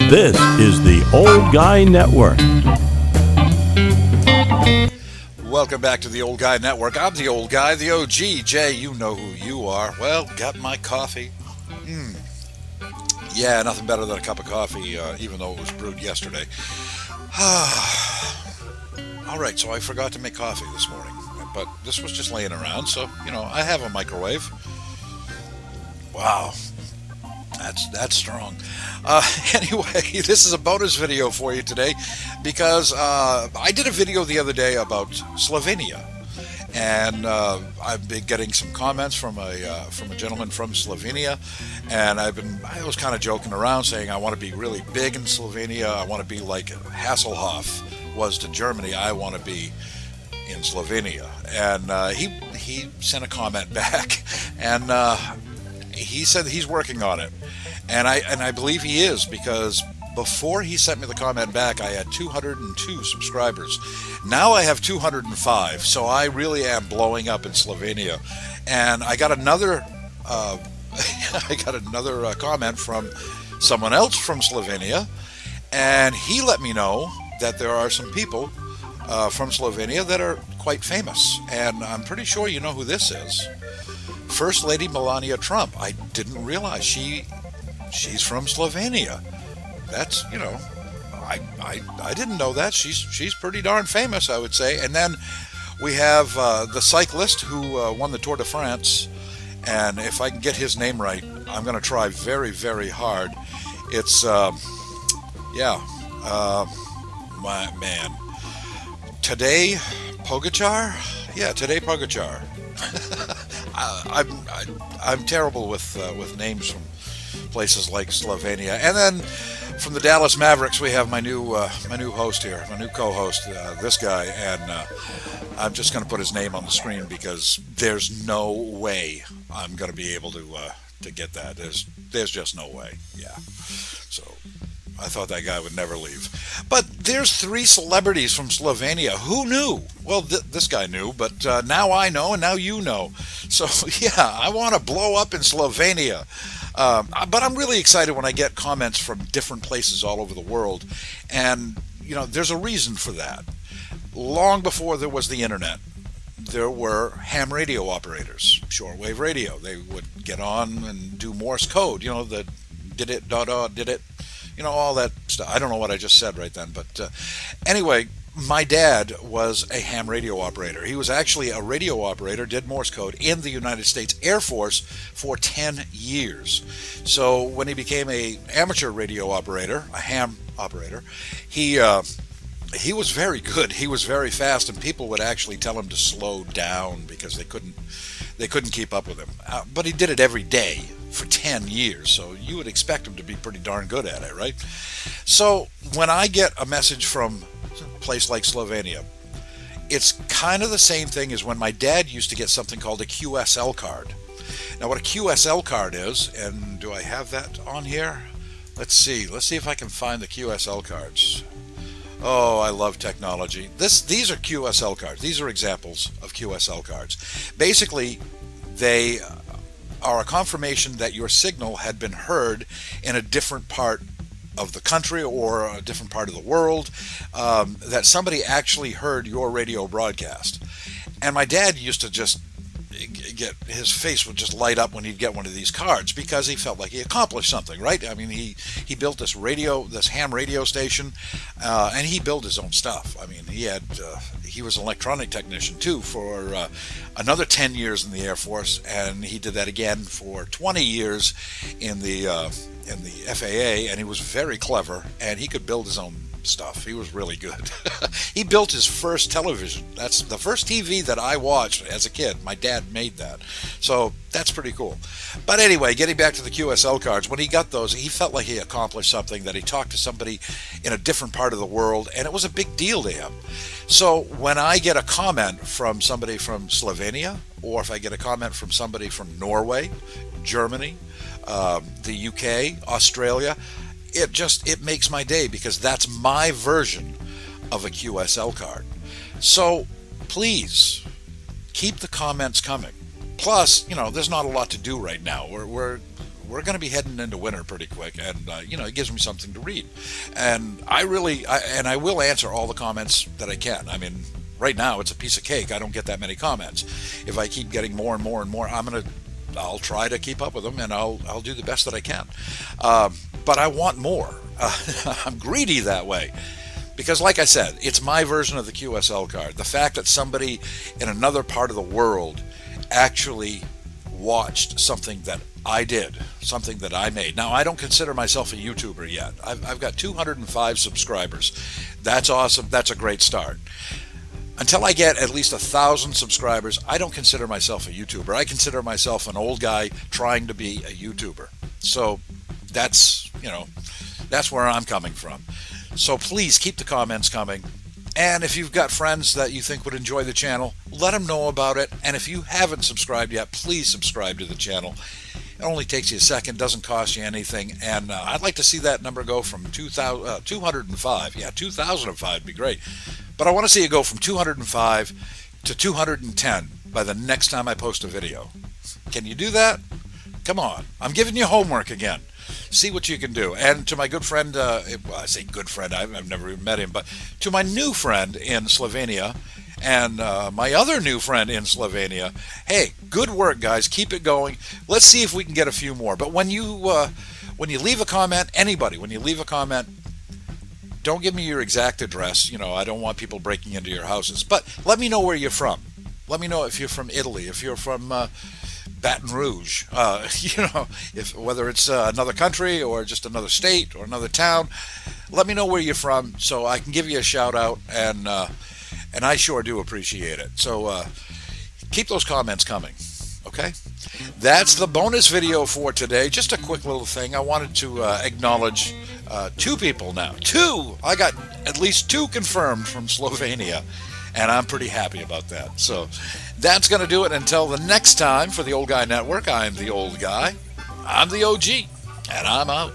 This is the Old Guy Network. Welcome back to the Old Guy Network. I'm the Old Guy, the OG. Jay, you know who you are. Well, got my coffee. Yeah, nothing better than a cup of coffee, even though it was brewed yesterday. All right, so I forgot to make coffee this morning, but this was just laying around, so, I have a microwave. Wow, that's strong. Anyway, this is a bonus video for you today because I did a video the other day about Slovenia, and I've been getting some comments from a gentleman from Slovenia, and I was kind of joking around saying I want to be really big in Slovenia. I want to be like Hasselhoff was to Germany. I want to be in Slovenia, and he sent a comment back, and he said he's working on it. And I believe he is, because before he sent me the comment back, I had 202 subscribers. Now I have 205, so I really am blowing up in Slovenia. And I got another comment from someone else from Slovenia, and he let me know that there are some people from Slovenia that are quite famous. And I'm pretty sure you know who this is. First Lady Melania Trump. I didn't realize she's from Slovenia. That's, I didn't know that. She's pretty darn famous, I would say. And then we have the cyclist who won the Tour de France, and if I can get his name right, I'm going to try very, very hard. It's my man, Tadej Pogačar. Yeah, Tadej Pogačar. I'm terrible with names from places like Slovenia. And then from the Dallas Mavericks, we have my new host here, my new co-host, this guy, and I'm just going to put his name on the screen because there's no way I'm going to be able to get that. There's just no way. Yeah. So I thought that guy would never leave. But there's 3 celebrities from Slovenia. Who knew? Well, this guy knew, but now I know, and now you know. So, yeah, I want to blow up in Slovenia. But I'm really excited when I get comments from different places all over the world. And, there's a reason for that. Long before there was the internet, there were ham radio operators, shortwave radio. They would get on and do Morse code, the did it, did it. All that stuff. I don't know what I just said right then, but anyway, my dad was a ham radio operator. He was actually a radio operator, did Morse code in the United States Air Force for 10 years. So when he became an amateur radio operator, a ham operator, he was very good. He was very fast, and people would actually tell him to slow down because they couldn't keep up with him. But he did it every day for 10 years, so you would expect him to be pretty darn good at it, right? So when I get a message from a place like Slovenia, it's kind of the same thing as when my dad used to get something called a QSL card. Now, what a QSL card is, and do I have that on here? Let's see if I can find the QSL cards. Oh, I love technology. These are QSL cards. These are examples of QSL cards. Basically, they are a confirmation that your signal had been heard in a different part of the country or a different part of the world, that somebody actually heard your radio broadcast. And my dad used to just his face would just light up when he'd get one of these cards because he felt like he accomplished something, right? I mean, he built this ham radio station, and he built his own stuff. I mean, he was an electronic technician too for another 10 years in the Air Force, and he did that again for 20 years in the FAA, and he was very clever, and he could build his own stuff. He was really good. He built his first television. That's the first TV that I watched as a kid. My dad made that. So that's pretty cool. But anyway, getting back to the QSL cards, when he got those, he felt like he accomplished something, that he talked to somebody in a different part of the world, and it was a big deal to him. So when I get a comment from somebody from Slovenia, or if I get a comment from somebody from Norway, Germany, the UK, Australia, it makes my day, because that's my version of a QSL card. So please keep the comments coming. Plus, there's not a lot to do right now. We're we're going to be heading into winter pretty quick, and it gives me something to read. And I will answer all the comments that I can. I mean, right now it's a piece of cake. I don't get that many comments. If I keep getting more and more and more, I'll try to keep up with them, and I'll do the best that I can. But I want more. I'm greedy that way. Because like I said, it's my version of the QSL card. The fact that somebody in another part of the world actually watched something that I did, something that I made. Now, I don't consider myself a YouTuber yet. I've got 205 subscribers. That's awesome. That's a great start. Until I get at least 1,000 subscribers, I don't consider myself a YouTuber. I consider myself an old guy trying to be a YouTuber. So that's where I'm coming from. So please keep the comments coming. And if you've got friends that you think would enjoy the channel, let them know about it. And if you haven't subscribed yet, please subscribe to the channel. It only takes you a second, doesn't cost you anything. And I'd like to see that number go from 205. Yeah, 2005 would be great. But I want to see it go from 205 to 210 by the next time I post a video. Can you do that? Come on. I'm giving you homework again. See what you can do. And to my good friend, I say good friend, I've never even met him, but to my new friend in Slovenia and my other new friend in Slovenia, hey, good work, guys. Keep it going. Let's see if we can get a few more. But when you leave a comment, anybody, when you leave a comment, don't give me your exact address. I don't want people breaking into your houses. But let me know where you're from. Let me know if you're from Italy, if you're from Baton Rouge, whether it's another country or just another state or another town. Let me know where you're from so I can give you a shout out, and I sure do appreciate it. So keep those comments coming, okay? That's the bonus video for today. Just a quick little thing. I wanted to acknowledge two people now. I got at least 2 confirmed from Slovenia. And I'm pretty happy about that. So that's going to do it until the next time for the Old Guy Network. I'm the Old Guy. I'm the OG. And I'm out.